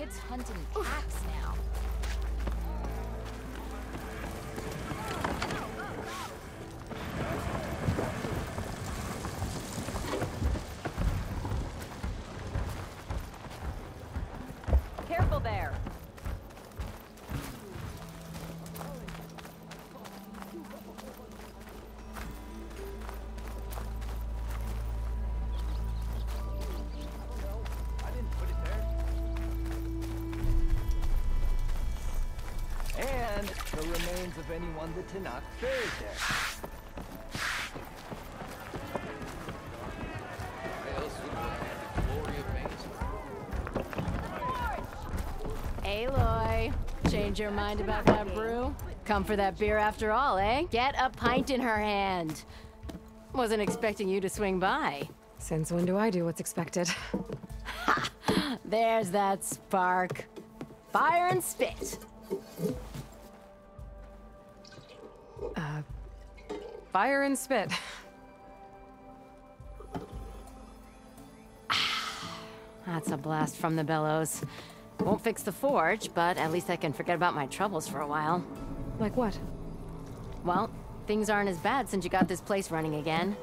kids hunt in packs now. Careful there. And the remains of anyone the Tenakth buried there. Aloy, change your mind about that brew? Come for that beer after all, eh? Get a pint in her hand. Wasn't expecting you to swing by. Since when do I do what's expected? Ha! There's that spark. Fire and spit. Fire and spit. That's a blast from the bellows. Won't fix the forge, but at least I can forget about my troubles for a while. Like what? Well, things aren't as bad since you got this place running again.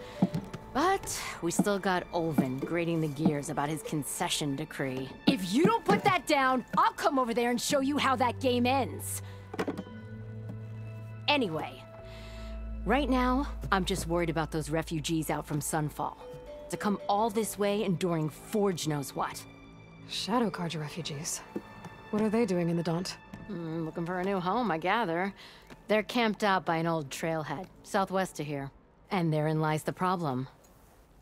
But we still got Olvin grating the gears about his concession decree. If you don't put that down, I'll come over there and show you how that game ends. Anyway, right now, I'm just worried about those refugees out from Sunfall. To come all this way enduring Forge knows what. Shadow Carja refugees. What are they doing in the Daunt? Looking for a new home, I gather. They're camped out by an old trailhead, southwest of here. And therein lies the problem.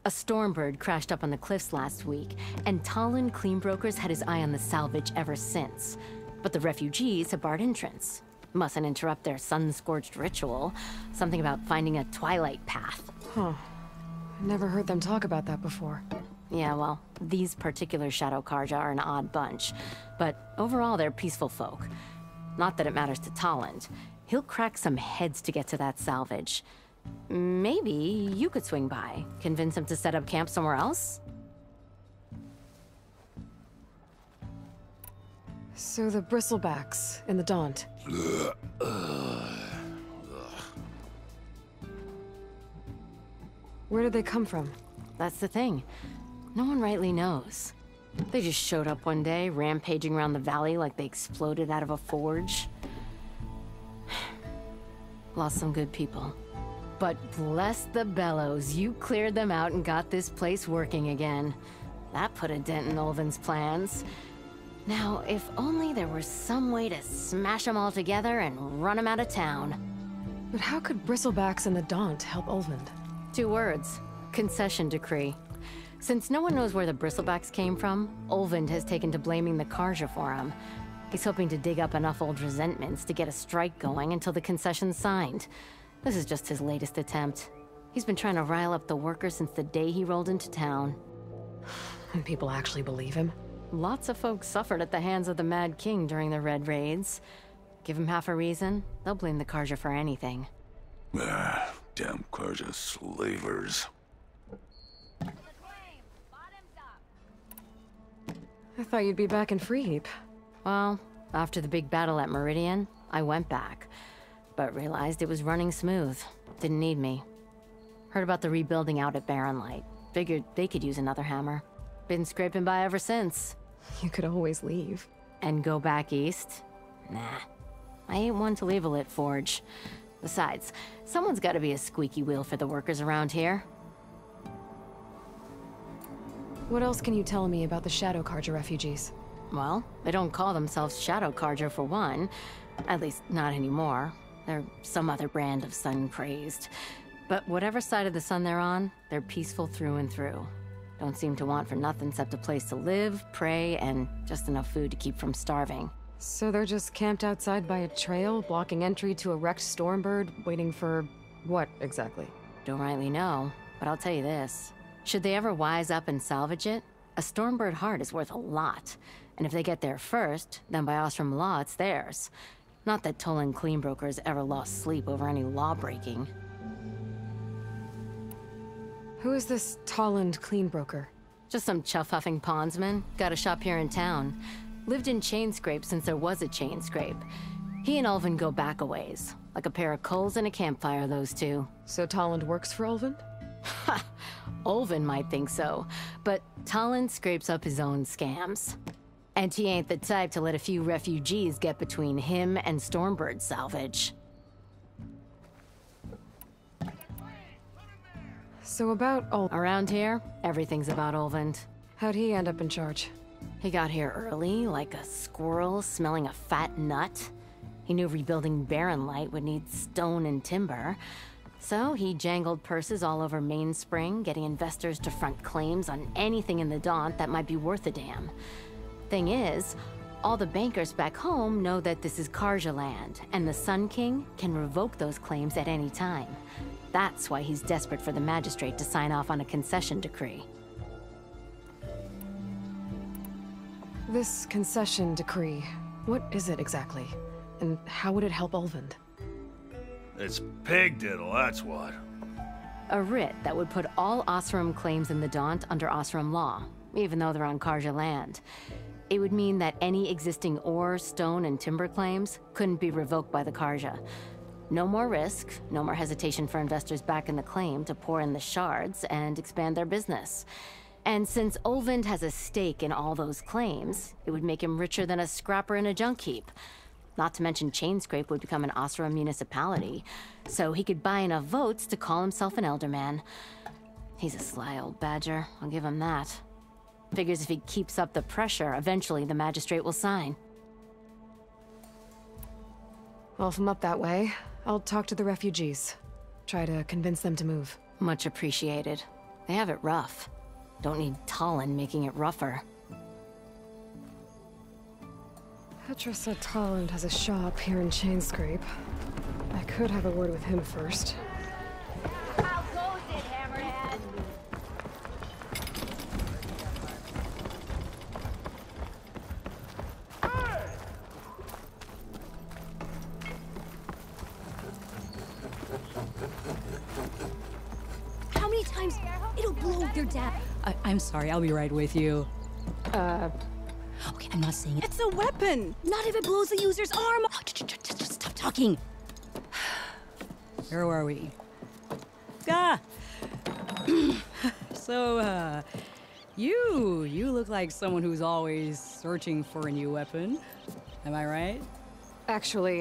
A Stormbird crashed up on the cliffs last week, and Talon Cleanbrokers had his eye on the salvage ever since. But the refugees have barred entrance. Mustn't interrupt their sun-scorched ritual. Something about finding a twilight path. Huh. Never heard them talk about that before. Yeah, well, these particular Shadow Carja are an odd bunch. But overall, they're peaceful folk. Not that it matters to Talon. He'll crack some heads to get to that salvage. Maybe you could swing by, convince him to set up camp somewhere else? So the Bristlebacks in the Daunt. Where did they come from? That's the thing. No one rightly knows. They just showed up one day, rampaging around the valley like they exploded out of a forge. Lost some good people. But bless the bellows, you cleared them out and got this place working again. That put a dent in Olvin's plans. Now, if only there were some way to smash them all together and run them out of town. But how could Bristlebacks and the Daunt help Olvind? 2 words. Concession decree. Since no one knows where the Bristlebacks came from, Olvind has taken to blaming the Carja for him. He's hoping to dig up enough old resentments to get a strike going until the concession's signed. This is just his latest attempt. He's been trying to rile up the workers since the day he rolled into town. And people actually believe him? Lots of folks suffered at the hands of the Mad King during the Red Raids. Give him half a reason, they'll blame the Carja for anything. Damn Carja slavers. I thought you'd be back in Freeheap. Well, after the big battle at Meridian, I went back. But realized it was running smooth. Didn't need me. Heard about the rebuilding out at Barren Light. Figured they could use another hammer. Been scraping by ever since. You could always leave. And go back east? Nah. I ain't one to leave a lit forge. Besides, someone's gotta be a squeaky wheel for the workers around here. What else can you tell me about the Shadow Carja refugees? Well, they don't call themselves Shadow Carja for one. At least, not anymore. They're some other brand of sun-crazed. But whatever side of the sun they're on, they're peaceful through and through. Don't seem to want for nothing except a place to live, pray, and just enough food to keep from starving. So they're just camped outside by a trail, blocking entry to a wrecked Stormbird, waiting for... what, exactly? Don't rightly know, but I'll tell you this. Should they ever wise up and salvage it, a Stormbird heart is worth a lot. And if they get there first, then by Ostrom law, it's theirs. Not that Tolan Cleanbrokers ever lost sleep over any law-breaking. Who is this Tolland Cleanbroker? Just some chuff-huffing pondsman. Got a shop here in town. Lived in Chainscrape since there was a Chainscrape. He and Ulvund go back a ways. Like a pair of coals in a campfire, those two. So Tolland works for Ulvund? Ha! Ulvund might think so, but Tolland scrapes up his own scams. And he ain't the type to let a few refugees get between him and Stormbird salvage. So about Around here, everything's about Ulvund. how'd he end up in charge? He got here early, like a squirrel smelling a fat nut. He knew rebuilding Barren Light would need stone and timber. So he jangled purses all over Mainspring, getting investors to front claims on anything in the Daunt that might be worth a damn. Thing is, all the bankers back home know that this is Karja land, and the Sun King can revoke those claims at any time. That's why he's desperate for the magistrate to sign off on a concession decree. This concession decree, what is it exactly? And how would it help Ulvund? It's pig diddle, that's what. A writ that would put all Osram claims in the Daunt under Osram law, even though they're on Karja land. It would mean that any existing ore, stone, and timber claims couldn't be revoked by the Karja. No more risk, no more hesitation for investors back in the claim to pour in the shards and expand their business. And since Ulvund has a stake in all those claims, it would make him richer than a scrapper in a junk heap. Not to mention Chainscrape would become an Osram municipality, so he could buy enough votes to call himself an Elderman. He's a sly old badger, I'll give him that. Figures if he keeps up the pressure, eventually the magistrate will sign. Well, if I'm up that way, I'll talk to the refugees. Try to convince them to move. Much appreciated. They have it rough. Don't need Tolland making it rougher. Petra said Tolland has a shop here in Chainscrape. I could have a word with him first. How goes it, Hammerhead? How many times? It'll blow your dad. I'm sorry, I'll be right with you. Okay, I'm not saying it. It's a weapon! Not if it blows the user's arm! Oh, just stop talking. Where are we? Ah! So, you look like someone who's always searching for a new weapon. Am I right? Actually,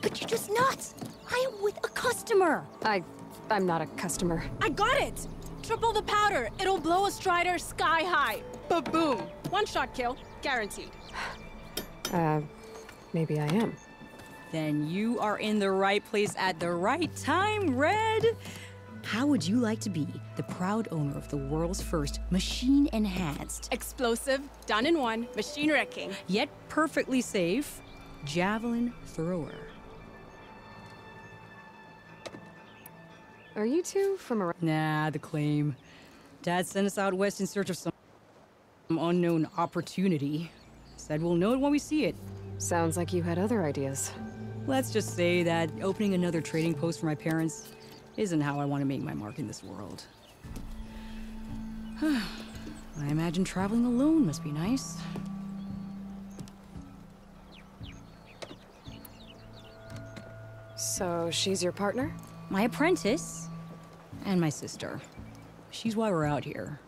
But you're just nuts! I am with a customer! I'm not a customer. I got it! Triple the powder. It'll blow a Strider sky high. Ba-boom. One-shot kill. Guaranteed. Maybe I am. Then you are in the right place at the right time, Red! How would you like to be the proud owner of the world's first machine-enhanced, Explosive, done in one, machine wrecking. yet perfectly safe, javelin thrower? Are you two from around? Nah, the claim. Dad sent us out west in search of some unknown opportunity. Said we'll know it when we see it. Sounds like you had other ideas. Let's just say that opening another trading post for my parents isn't how I want to make my mark in this world. I imagine traveling alone must be nice. So she's your partner? My apprentice and my sister. She's why we're out here.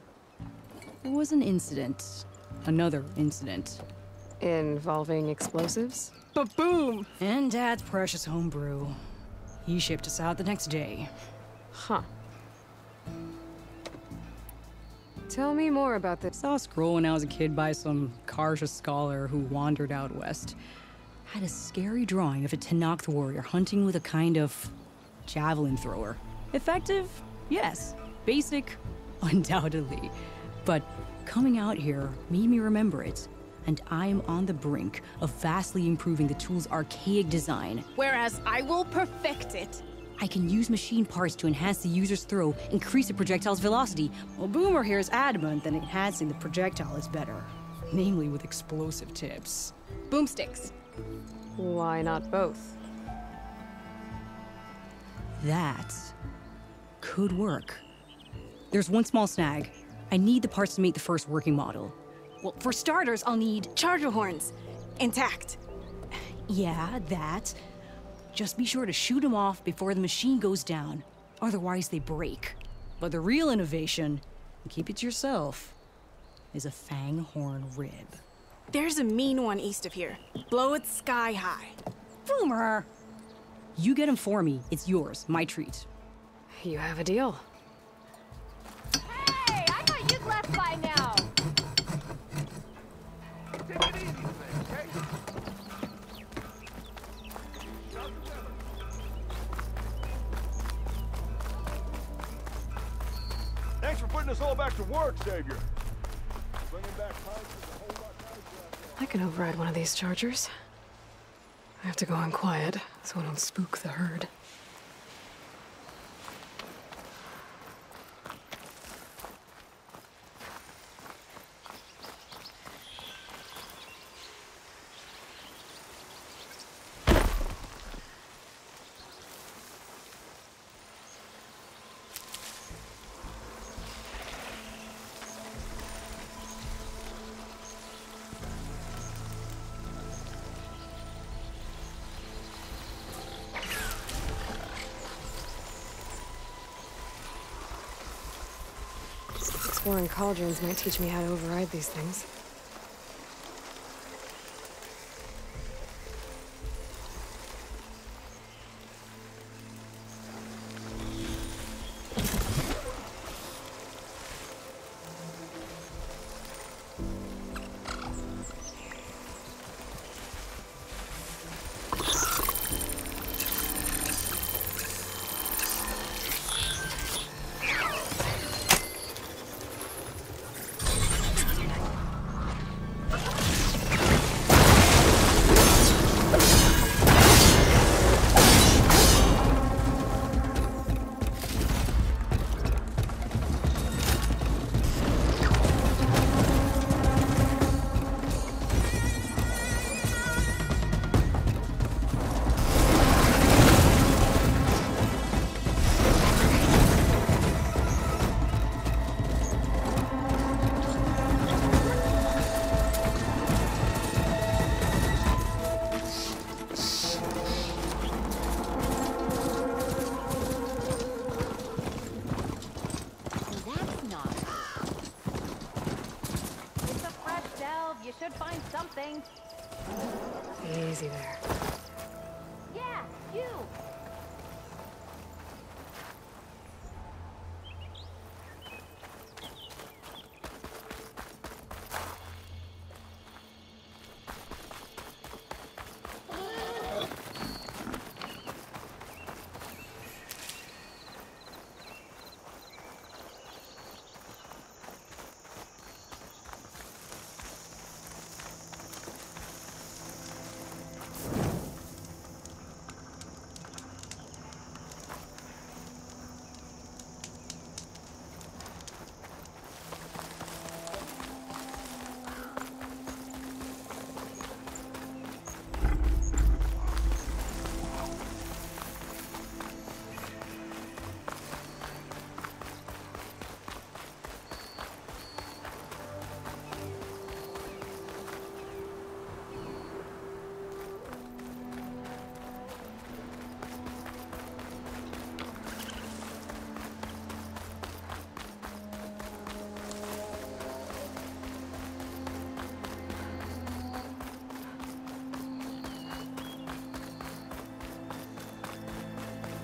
There was an incident. Another incident. Involving explosives? Ba-boom. And Dad's precious homebrew. He shipped us out the next day. Huh. Tell me more about this. Saw a scroll when I was a kid by some Karja scholar who wandered out west. Had a scary drawing of a Tenakth warrior hunting with a kind of javelin thrower. Effective? Yes. Basic? Undoubtedly. But coming out here made me remember it. And I am on the brink of vastly improving the tool's archaic design. Whereas I will perfect it. I can use machine parts to enhance the user's throw, increase the projectile's velocity. Well, Boomer here is adamant that enhancing the projectile is better. Namely with explosive tips. Boomsticks. Why not both? That could work. There's one small snag. I need the parts to make the first working model. Well, for starters, I'll need... Charger horns. Intact. Yeah, that. Just be sure to shoot them off before the machine goes down. Otherwise, they break. But the real innovation, and keep it to yourself, is a fang horn rib. There's a mean one east of here. Blow it sky high. Boomer! You get him for me. It's yours. My treat. You have a deal. Hey, I thought you'd left by now. Take it easy, okay? Thanks for putting us all back to work, Savior. Bringing back pipes is a whole lot nicer out there. I can override one of these chargers. I have to go in quiet, so I don't spook the herd. Exploring cauldrons might teach me how to override these things. Find something. Easy there. Yeah, you.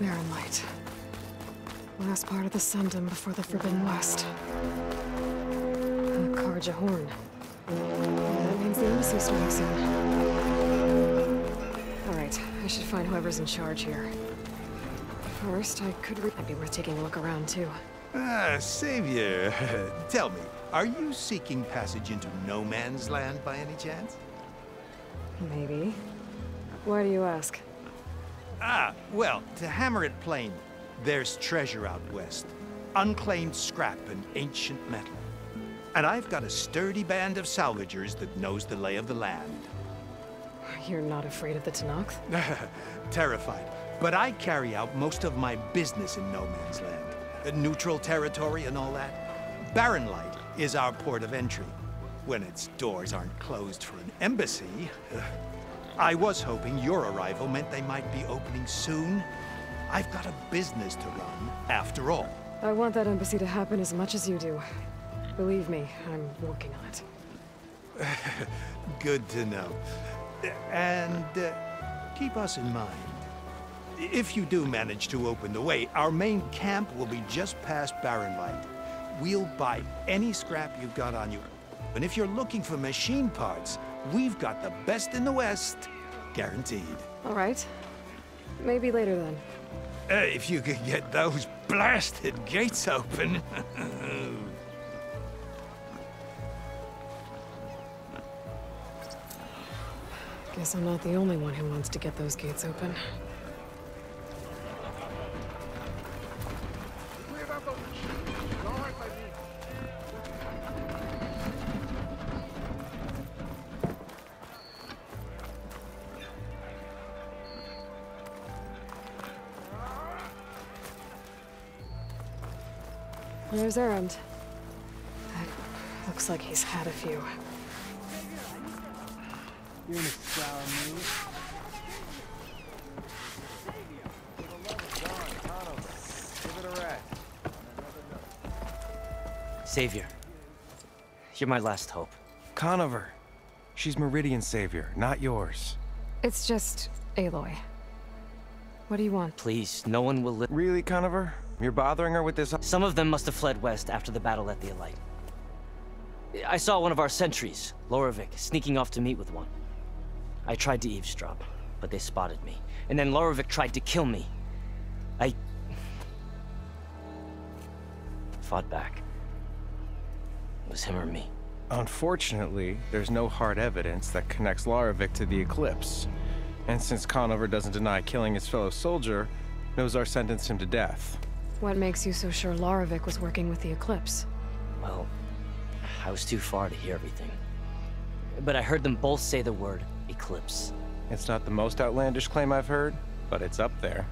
Barren Light. Last part of the Sundom before the Forbidden West. A Karja horn. That means the embassy starting soon. Alright, I should find whoever's in charge here. First, might be worth taking a look around, too. Savior, tell me, are you seeking passage into no man's land by any chance? Maybe. Why do you ask? Well, to Hammerhead Plain, there's treasure out west. Unclaimed scrap and ancient metal. And I've got a sturdy band of salvagers that knows the lay of the land. You're not afraid of the Tenakth? Terrified. But I carry out most of my business in no man's land. Neutral territory and all that. Barren Light is our port of entry. when its doors aren't closed for an embassy. I was hoping your arrival meant they might be opening soon. I've got a business to run, after all. I want that embassy to happen as much as you do. Believe me, I'm working on it. Good to know. And keep us in mind. If you do manage to open the way, our main camp will be just past Barren Light. We'll buy any scrap you've got on you. And if you're looking for machine parts, we've got the best in the West. Guaranteed. All right. Maybe later then. If you could get those blasted gates open. Guess I'm not the only one who wants to get those gates open. There's Erend. That looks like he's had a few. You're in a sour mood. Give it a rest. Savior. You're my last hope. Conover. She's Meridian's savior, not yours. It's just Aloy. What do you want? Please, no one will Really, Conover? You're bothering her with this? Some of them must have fled west after the battle at the Elite. I saw one of our sentries, Lorevic, sneaking off to meet with one. I tried to eavesdrop, but they spotted me. And then Lorevic tried to kill me. I fought back. It was him or me. Unfortunately, there's no hard evidence that connects Lorevic to the Eclipse. And since Conover doesn't deny killing his fellow soldier, Nozar sentenced him to death. What makes you so sure Lorevic was working with the Eclipse? Well, I was too far to hear everything. But I heard them both say the word Eclipse. It's not the most outlandish claim I've heard, but it's up there.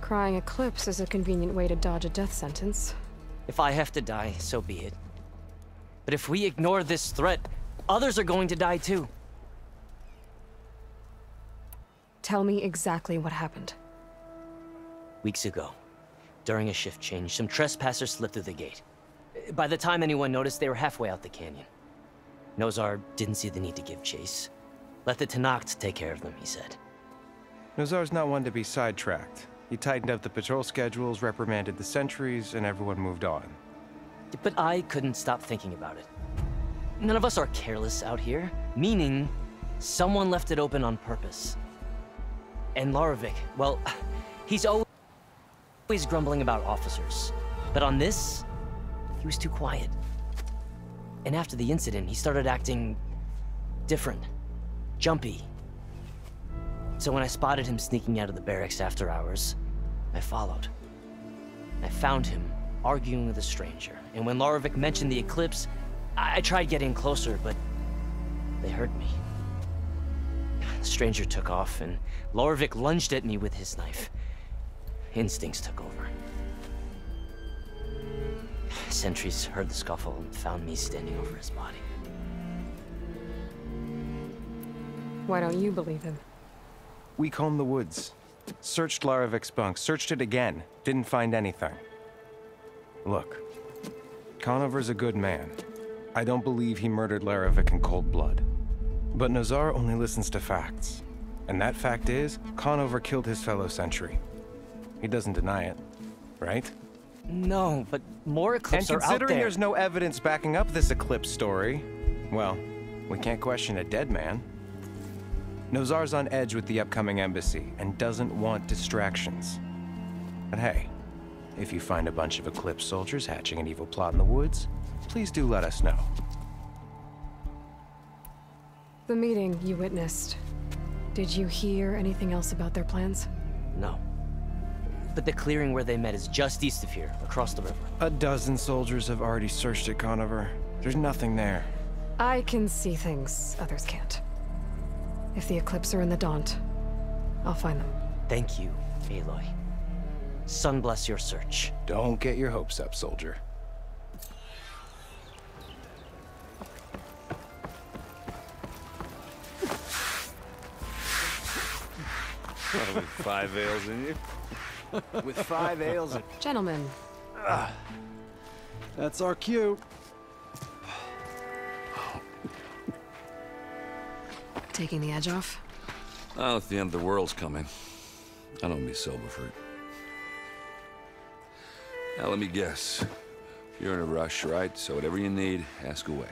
Crying Eclipse is a convenient way to dodge a death sentence. If I have to die, so be it. But if we ignore this threat, others are going to die too. Tell me exactly what happened. Weeks ago, during a shift change, some trespassers slipped through the gate. By the time anyone noticed, they were halfway out the canyon. Nozar didn't see the need to give chase. Let the Tenakth take care of them, he said. Nozar's not one to be sidetracked. He tightened up the patrol schedules, reprimanded the sentries, and everyone moved on. But I couldn't stop thinking about it. None of us are careless out here, meaning someone left it open on purpose. And Lorevic, well, he's always grumbling about officers. But on this, he was too quiet. And after the incident, he started acting different, jumpy. So when I spotted him sneaking out of the barracks after hours, I followed. I found him arguing with a stranger. And when Lorevic mentioned the Eclipse, I tried getting closer, but they heard me. The stranger took off, and Lorevic lunged at me with his knife. Instincts took over. Sentries heard the scuffle and found me standing over his body. Why don't you believe him? We combed the woods. Searched Larevic's bunk, searched it again. Didn't find anything. Look, Conover's a good man. I don't believe he murdered Larevic in cold blood. But Nozar only listens to facts. And that fact is, Conover killed his fellow sentry. He doesn't deny it, right? No, but more Eclipse are out there. And considering there's no evidence backing up this Eclipse story, well, we can't question a dead man. Nozar's on edge with the upcoming embassy and doesn't want distractions. But hey, if you find a bunch of Eclipse soldiers hatching an evil plot in the woods, please do let us know. The meeting you witnessed, did you hear anything else about their plans? No. But the clearing where they met is just east of here, across the river. A dozen soldiers have already searched it, Conover. There's nothing there. I can see things others can't. If the Eclipse are in the Daunt, I'll find them. Thank you, Aloy. Sun bless your search. Don't get your hopes up, soldier. With 5 ales in you? With 5 ales and... Gentlemen. That's our cue. Taking the edge off? Oh, if the end of the world's coming, I don't be sober for it. Now, let me guess. You're in a rush, right? So whatever you need, ask away.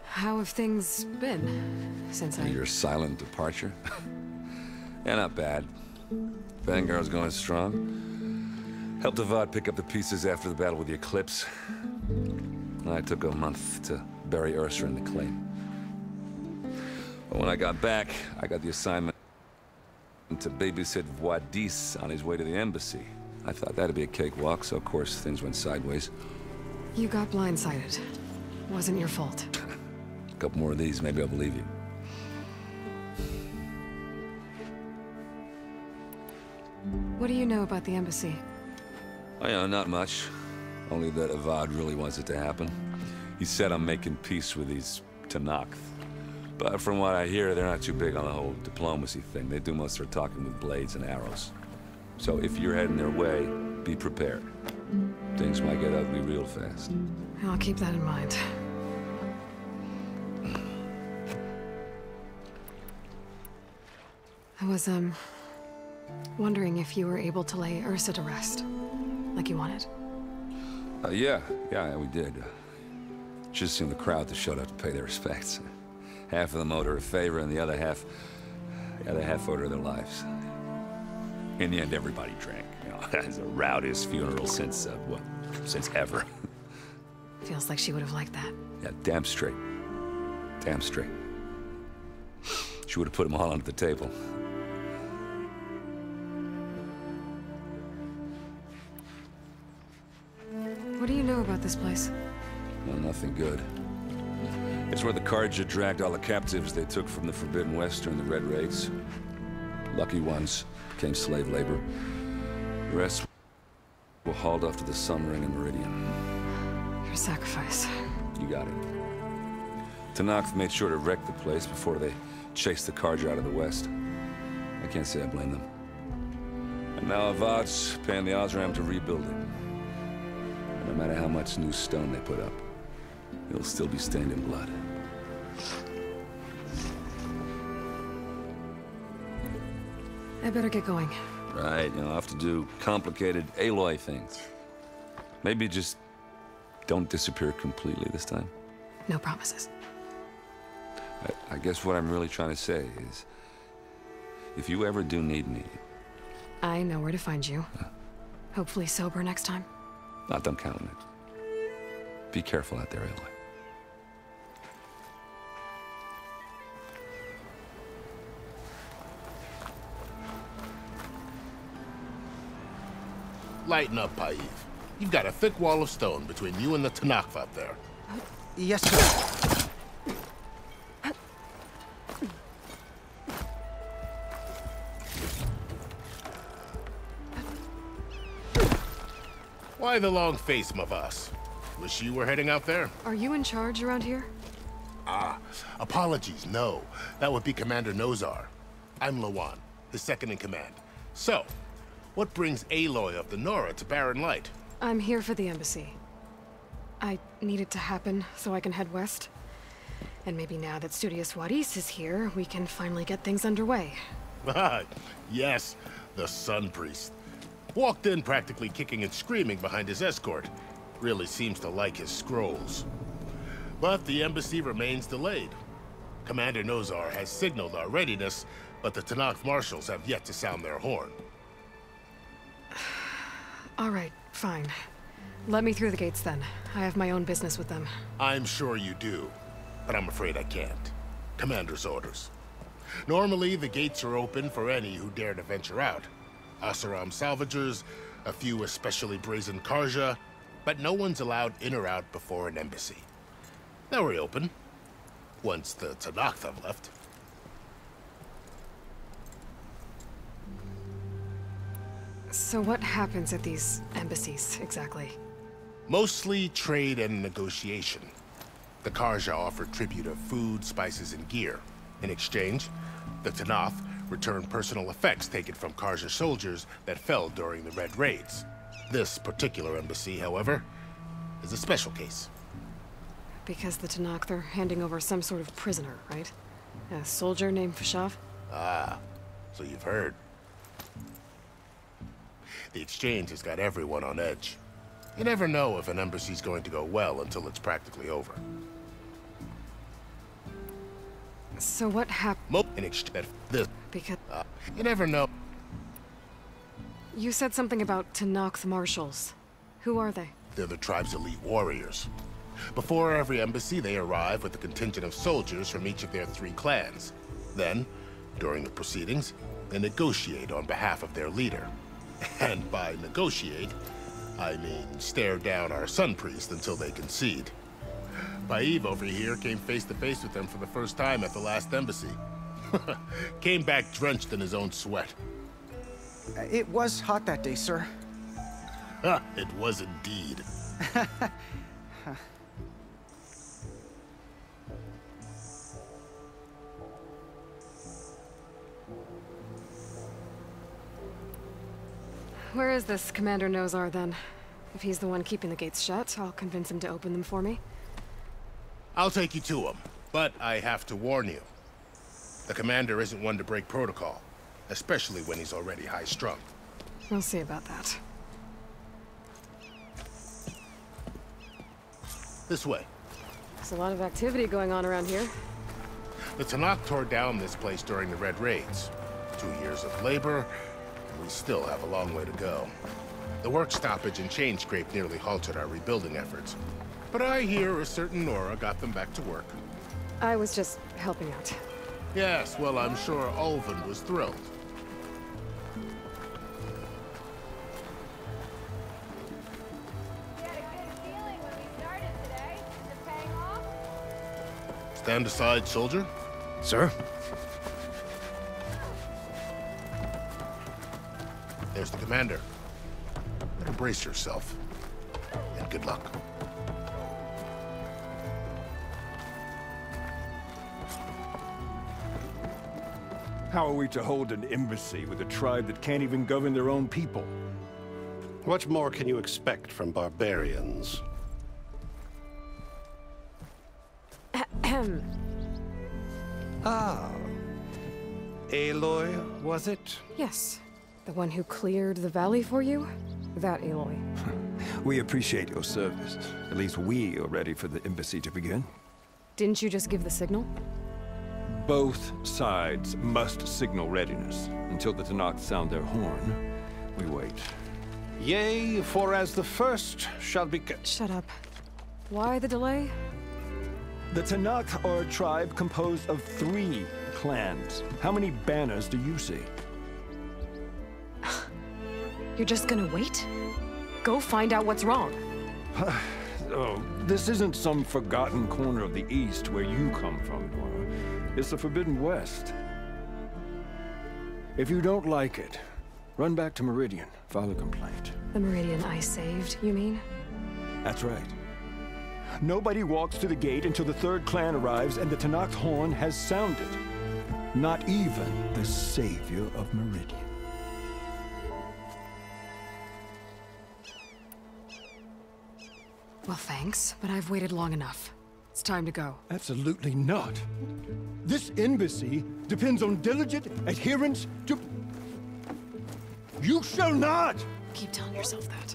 How have things been since Your silent departure? Yeah, not bad. Vanguard's going strong. Helped Avad pick up the pieces after the battle with the Eclipse. I took a month to bury Ursa in the claim. But when I got back, I got the assignment to babysit Wadis on his way to the embassy. I thought that'd be a cakewalk, so of course things went sideways. You got blindsided. Wasn't your fault. A couple more of these, maybe I'll believe you. What do you know about the embassy? Oh, yeah, not much. Only that Avad really wants it to happen. He said I'm making peace with these Tenakth. But from what I hear, they're not too big on the whole diplomacy thing. They do most of their talking with blades and arrows. So if you're heading their way, be prepared. Things might get ugly real fast. I'll keep that in mind. I was, wondering if you were able to lay Ursa to rest, like you wanted. Yeah, we did. Just seemed the crowd that showed up to pay their respects. Half of them owed her a favor, and the other half owed her their lives. In the end, everybody drank. You know, it's the rowdiest funeral since, since ever. Feels like she would have liked that. Yeah, damn straight. Damn straight. She would have put them all under the table. What do you know about this place? Well, nothing good. It's where the Carja dragged all the captives they took from the Forbidden West during the Red Raids. Lucky ones became slave labor. The rest were hauled off to the Sun Ring and Meridian. Your sacrifice. You got it. Tenakth made sure to wreck the place before they chased the Carja out of the West. I can't say I blame them. And now Avad's paying the Osram to rebuild it. And no matter how much new stone they put up, it'll still be stained in blood. I better get going. Right, I'll have to do complicated Aloy things. Maybe just don't disappear completely this time. No promises. I guess what I'm really trying to say is, if you ever do need me... I know where to find you. Hopefully sober next time. Don't count on it. Be careful out there, Aloy. Lighten up, Paiv. You've got a thick wall of stone between you and the Tenakth up there. Yes, sir. Why the long face, Mavas? Wish you were heading out there? Are you in charge around here? Ah, apologies, no. That would be Commander Nozar. I'm Lawan, his second-in-command. So, what brings Aloy of the Nora to Barren Light? I'm here for the embassy. I need it to happen so I can head west. And maybe now that Studious Wadis is here, we can finally get things underway. Yes, the Sun Priest. Walked in practically kicking and screaming behind his escort. Really seems to like his scrolls. But the embassy remains delayed. Commander Nozar has signaled our readiness, but the Tenakth marshals have yet to sound their horn. All right, fine. Let me through the gates then. I have my own business with them. I'm sure you do, but I'm afraid I can't. Commander's orders. Normally, the gates are open for any who dare to venture out. Oseram salvagers, a few especially brazen Carja, but no one's allowed in or out before an embassy. They'll reopen, once the Tenakth have left. So what happens at these embassies, exactly? Mostly trade and negotiation. The Carja offer tribute of food, spices, and gear. In exchange, the Tenakth returned personal effects taken from Carja soldiers that fell during the Red Raids. This particular embassy, however, is a special case. Because the Tenakth are handing over some sort of prisoner, right? A soldier named Fashav? Ah, so you've heard. The exchange has got everyone on edge. You never know if an embassy's going to go well until it's practically over. So what happened? In exchange, this. Because you never know. You said something about Tenakth marshals. Who are they? They're the tribe's elite warriors. Before every embassy, they arrive with a contingent of soldiers from each of their 3 clans. Then, during the proceedings, they negotiate on behalf of their leader. And by negotiate, I mean stare down our Sun Priest until they concede. Baive over here came face to face with them for the first time at the last embassy. Came back drenched in his own sweat. It was hot that day, sir. It was indeed. Where is this Commander Nozar, then? If he's the one keeping the gates shut, I'll convince him to open them for me. I'll take you to him, but I have to warn you. The commander isn't one to break protocol, especially when he's already high-strung. We'll see about that. This way. There's a lot of activity going on around here. The Tenakth tore down this place during the Red Raids. 2 years of labor, and we still have a long way to go. The work stoppage and chain scrape nearly halted our rebuilding efforts. But I hear a certain Nora got them back to work. I was just helping out. Yes, well, I'm sure Ulvund was thrilled. We had a good feeling when we started today. Is it paying off? Stand aside, soldier. Sir? There's the commander. Better brace yourself. And good luck. How are we to hold an embassy with a tribe that can't even govern their own people? What more can you expect from barbarians? Ah. Aloy, was it? Yes. The one who cleared the valley for you? That Aloy. We appreciate your service. At least we are ready for the embassy to begin. Didn't you just give the signal? Both sides must signal readiness. Until the Tenakth sound their horn, we wait. Yea, for as the first shall be... Shut up. Why the delay? The Tenakth are a tribe composed of 3 clans. How many banners do you see? You're just gonna wait? Go find out what's wrong. Oh, this isn't some forgotten corner of the East where you come from, Nora. It's the Forbidden West. If you don't like it, run back to Meridian, file a complaint. The Meridian I saved, you mean? That's right. Nobody walks to the gate until the 3rd clan arrives and the Tenakth horn has sounded. Not even the savior of Meridian. Well, thanks, but I've waited long enough. It's time to go. Absolutely not. This embassy depends on diligent adherence to... You shall not! Keep telling yourself that.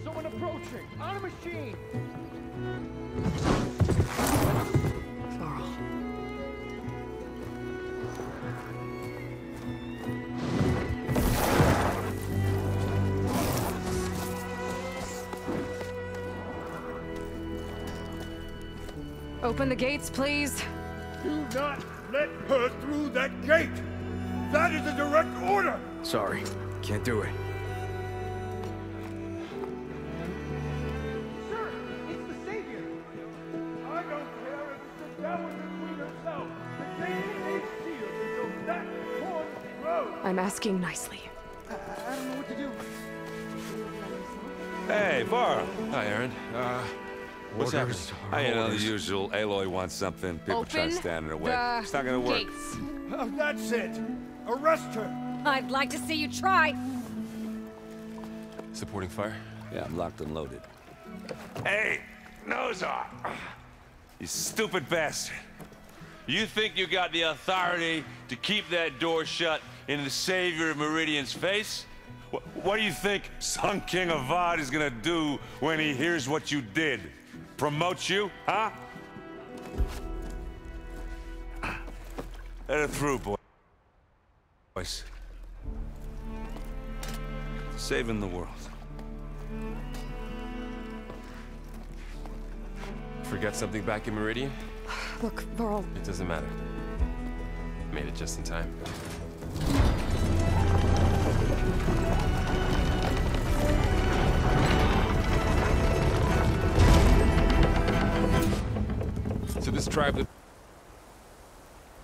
Someone approaching! On a machine! Laurel. Open the gates, please. Do not let her through that gate! That is a direct order! Sorry, can't do it. Sir, it's the Savior! I don't care if it's the Dowager Queen herself! The gate is sealed until that horn grows! I'm asking nicely. I don't know what to do. Hey, Varl. Hi, Aaron. What's happening? You know, the usual. Aloy wants something. People try to stand in her way. It's not gonna work. That's it. Arrest her. I'd like to see you try. Supporting fire? Yeah, I'm locked and loaded. Hey, Nozar! You stupid bastard. You think you got the authority to keep that door shut in the savior of Meridian's face? What do you think Sun King Avad is gonna do when he hears what you did? Promote you, huh? Let it through, boys. Saving the world. Forgot something back in Meridian? Look, Varl. It doesn't matter. Made it just in time. So this tribe that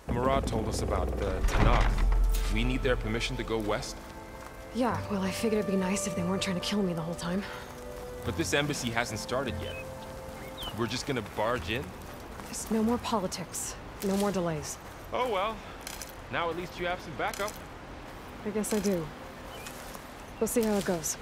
Murad told us about, the Tenakth, we need their permission to go west? Yeah, well, I figured it'd be nice if they weren't trying to kill me the whole time. But this embassy hasn't started yet. We're just gonna barge in? Just no more politics. No more delays. Oh well. Now at least you have some backup. I guess I do. We'll see how it goes.